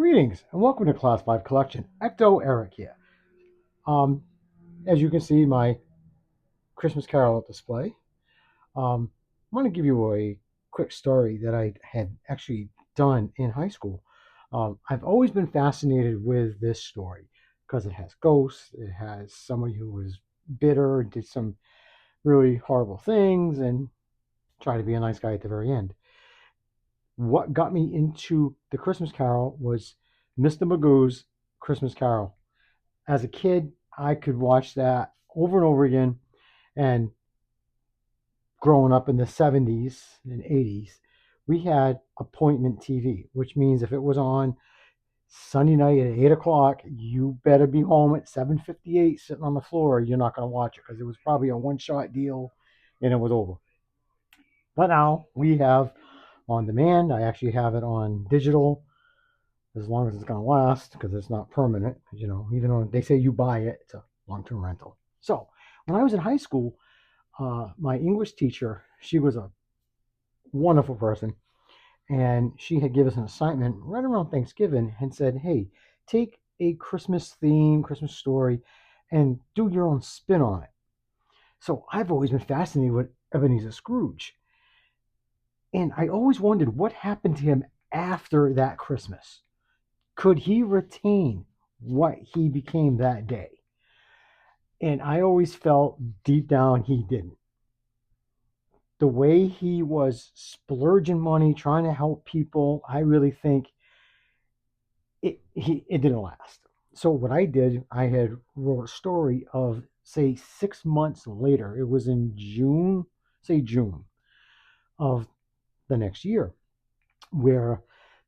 Greetings and welcome to Class 5 Collection. Ecto Eric here. Um, as you can see, my Christmas Carol display. I'm going to give you a quick story that I had actually done in high school. I've always been fascinated with this story because it has ghosts, it has somebody who was bitter, did some really horrible things, and tried to be a nice guy at the very end. What got me into the Christmas Carol was Mr. Magoo's Christmas Carol. As a kid, I could watch that over and over again. And growing up in the 70s and 80s, we had appointment TV, which means if it was on Sunday night at 8 o'clock, you better be home at 7:58 sitting on the floor. You're not going to watch it because it was probably a one-shot deal and it was over. But now we have on demand. I actually have it on digital as long as it's going to last because it's not permanent. Even though they say you buy it, it's a long-term rental. So when I was in high school, my English teacher, she was a wonderful person, and she had given us an assignment right around Thanksgiving and said, "Hey, take a Christmas theme, Christmas story, and do your own spin on it." So I've always been fascinated with Ebenezer Scrooge, and I always wondered what happened to him after that Christmas. Could he retain what he became that day? And I always felt deep down he didn't. The way he was splurging money, trying to help people, I really think it didn't last. So what I did, I had wrote a story of say 6 months later. It was in June, say June of the next year, where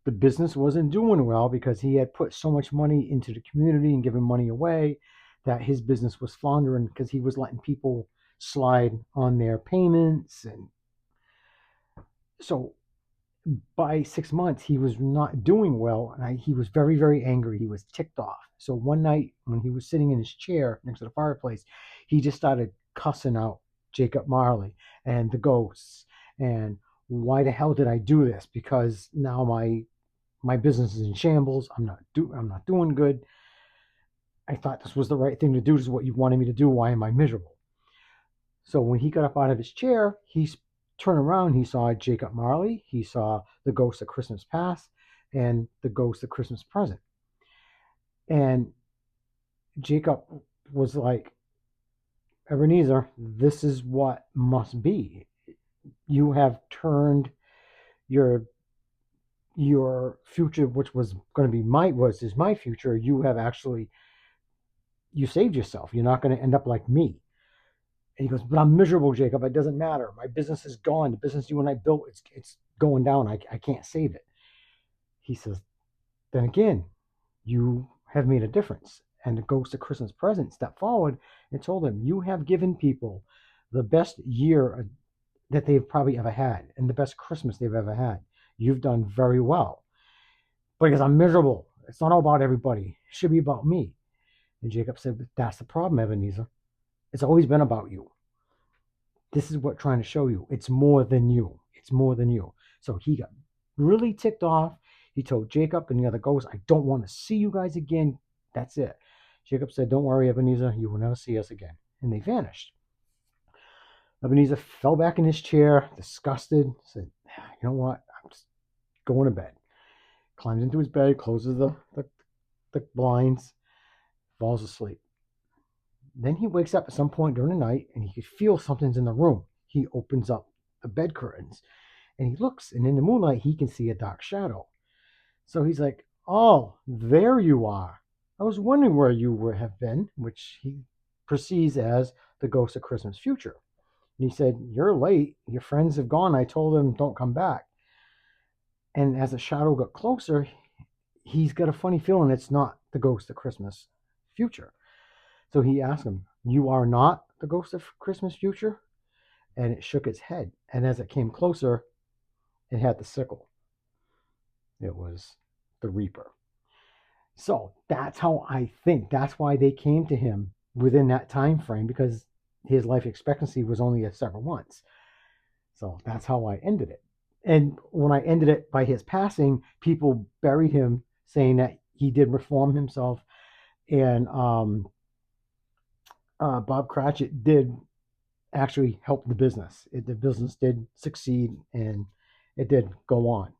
the business wasn't doing well because he had put so much money into the community and given money away that his business was floundering because he was letting people slide on their payments. And so by 6 months, he was not doing well. And he was very, very angry. He was ticked off. So one night when he was sitting in his chair next to the fireplace, he just started cussing out Jacob Marley and the ghosts. And why the hell did I do this? Because now my business is in shambles. I'm not doing good. I thought this was the right thing to do. This is what you wanted me to do. Why am I miserable? So when he got up out of his chair, he turned around. He saw Jacob Marley. He saw the ghost of Christmas past and the ghost of Christmas present. And Jacob was like, Ebenezer, this is what must be. You have turned your future, which was going to be my future. You have actually you saved yourself. You're not going to end up like me. And he goes, but I'm miserable, Jacob. It doesn't matter. My business is gone. The business you and I built, it's going down. I can't save it. He says, then again, you have made a difference. And the ghost of Christmas present stepped forward and told him, you have given people the best year that they've probably ever had and the best Christmas they've ever had. You've done very well. But he goes, I'm miserable. It's not all about everybody. It should be about me. And Jacob said, but that's the problem, Ebenezer. It's always been about you. This is what I'm trying to show you. It's more than you. It's more than you. So he got really ticked off. He told Jacob and the other ghosts, I don't want to see you guys again. That's it. Jacob said, don't worry, Ebenezer. You will never see us again. And they vanished. Ebenezer fell back in his chair, disgusted, said, you know what? I'm just going to bed. Climbs into his bed, closes the blinds, falls asleep. Then he wakes up at some point during the night and he could feel something's in the room. He opens up the bed curtains and he looks, and in the moonlight, he can see a dark shadow. So he's like, oh, there you are. I was wondering where you would have been, which he perceives as the ghost of Christmas future. And he said, you're late. Your friends have gone. I told them don't come back. And as the shadow got closer, he's got a funny feeling it's not the ghost of Christmas future. So he asked him, you are not the ghost of Christmas future? And it shook its head. And as it came closer, it had the sickle. It was the Reaper. So that's how I think. That's why they came to him within that time frame, because his life expectancy was only at several months. So that's how I ended it. And when I ended it by his passing, people buried him saying that he did reform himself, and Bob Cratchit did actually help the business. The business did succeed, and it did go on.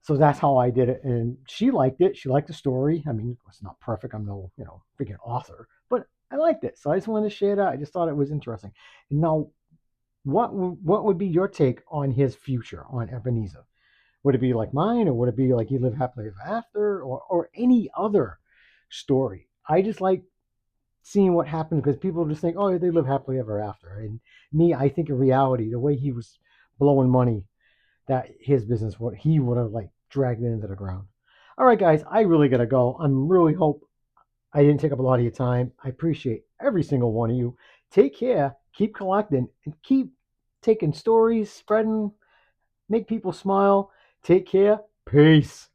So that's how I did it, and she liked it. She liked the story. I mean, it's not perfect. I'm no, freaking author, but I liked it. So I just wanted to share that. I just thought it was interesting. Now, what would be your take on his future on Ebenezer? Would it be like mine, or would it be like he lived happily ever after, or any other story? I just like seeing what happens because people just think, oh, they live happily ever after. And me, I think in reality, the way he was blowing money, that his business, what he would have like dragged it into the ground. All right, guys, I really gotta go. I'm really hope I didn't take up a lot of your time. I appreciate every single one of you. Take care, keep collecting, and keep taking stories, spreading, make people smile. Take care. Peace.